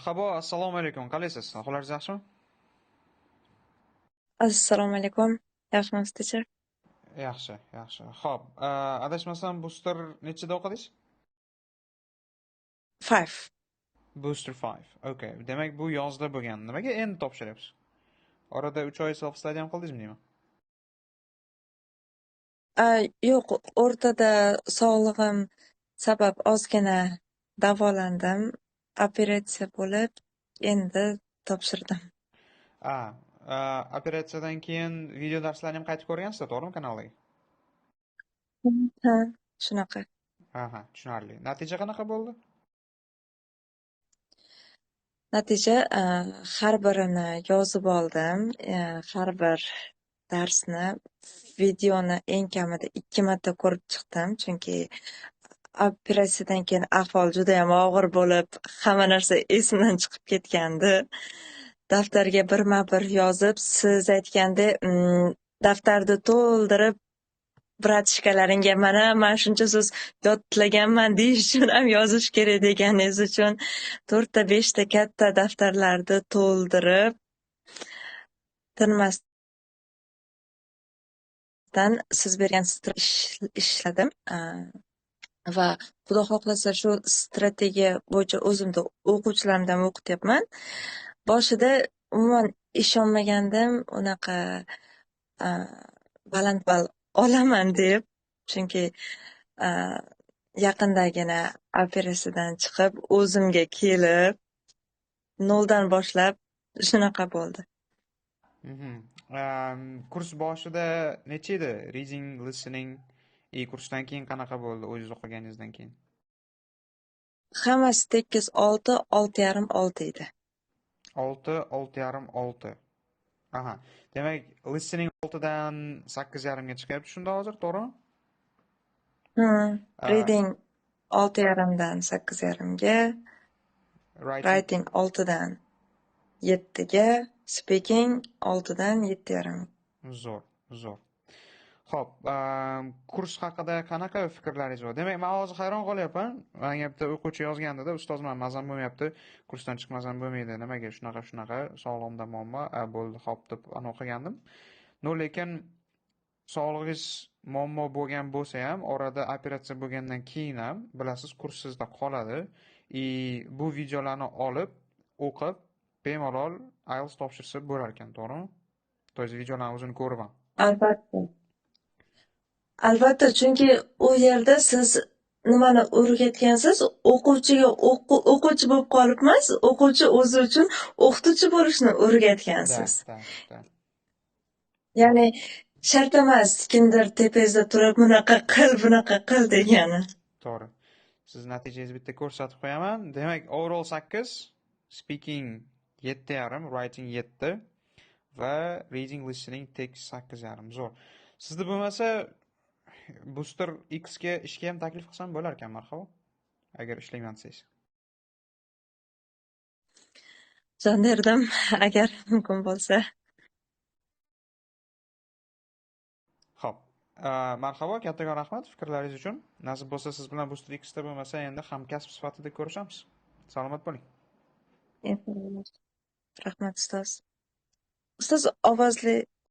Habo, assalomu alaykum. Qalaysiz? Ahvolingiz yaxshimi? Assalomu alaykum. Yaxshimisiz, teacher? Yaxshi, yaxshi. Xo'p, adashmasam Booster nechida o'qidingiz? 5. Booster 5. Okay. Demak, bu yozda bo'lgan. Nimaga endi topshiryapsiz? Orada 3 oy self study ham qildingizmi deyman? Yo'q, o'rtada sog'lig'im sabab ozgina davolandim. Operatsiya bo'lib, endi topshirdim. A, operatsiyadan keyin video darslarni ham qaytib ko'rgansizlar, to'g'rimi, kanaldagi? Ha, shunaqa. Aha, tushunarli. Natija qanaqa bo'ldi? Natija, har birini yozib oldim. Har bir darsni, videoni eng kamida 2 marta ko'rib chiqdim, chunki operatsiyadan keyin ahvol judayam og'ir bo'lib, hamma narsa esimdan chiqib ketgandi. Daftarga birma-bir yozib, siz aytgandek, daftarni to'ldirib, bratishkalaringga mana shuncha so'z yodlaganman deyish uchun ham yozish kerak deganingiz uchun 4 ta 5 ta katta daftarlarni to'ldirib, tinmasdan siz bergan ishladim. Va Xudo xohlasa shu strategiya bo'yicha o'zimni o'quvchilarimdan o'qityapman. Boshida umuman ishonmagandim unaqa baland ball olaman deb, chunki yaqindagina operatsiyadan chiqib, o'zimga kelib, noldan boshlab shunaqa bo'ldi. Kurs boshida necha edi? Reading, listening, kursdan keyin qanaqa bo'ldi o'zingiz o'qiganingizdan keyin? Hammasi tekis 6, 6,5, 6 edi. 6, 6,5, 6. Aha. Demak, listening 6 dan 8,5 ga chiqyapti shunda hozir, to'g'rimi? Uh, Reading 6,5 dan 8,5 ga, Writing writing 6 dan 7 ga, speaking 6 dan 7,5. zo'r, zo'r. Xo'p, kurs haqida qanaqa fikrlaringiz bor? Demak, men hozir hayron qolyapman. Menga bitta o'quvchi yozgandi-da, ustoz, men mazam bo'lmayapti, kursdan chiqmasam bo'lmaydi. Nimaga shunaqa, sog'lig'imda muammo, bo'ldi, xo'p deb ana o'qigandim. Lekin sog'lig'ingiz muammo bo'lgan bo'lsa ham, orada operatsiya bo'lgandan keyin ham, bilasiz, kurs sizda qoladi. Bu videolarni olib, o'qib, bemalol IELTS topshirsa bo'lar ekan, to'g'rimi? To есть videolarni o'zini ko'rib ham. Albatta. Albatta, chunki u yerda siz nimani o'rgatgansiz, o'quvchiga o'quvchi bo'lib qolib emas, o'quvchi o'zi uchun o'qituvchi bo'lishni o'rgatgansiz. Da. Ya'ni shart emas kimdir tepangizda turib bunaqa qil degani. To'g'ri. Siz natijangizni bitta ko'rsatib qo'yaman. Demak, overall 8, speaking 7,5, writing 7 va reading, listening text 8,5. Zo'r. Sizda bo'lmasa Booster X ga ishga ham taklif qilsam bo'lar ekan, marhaba. Agar ishlayman desangiz. Jon derdim, agar mumkin bo'lsa. Xo'p. Marhaba, kattakon rahmat fikrlaringiz uchun. Nasib bo'lsa siz bilan Booster X da bo'lmasa endi hamkasb sifatida ko'rishamiz. Salomat bo'ling. Rahmat ustoz. Ustoz, ovozli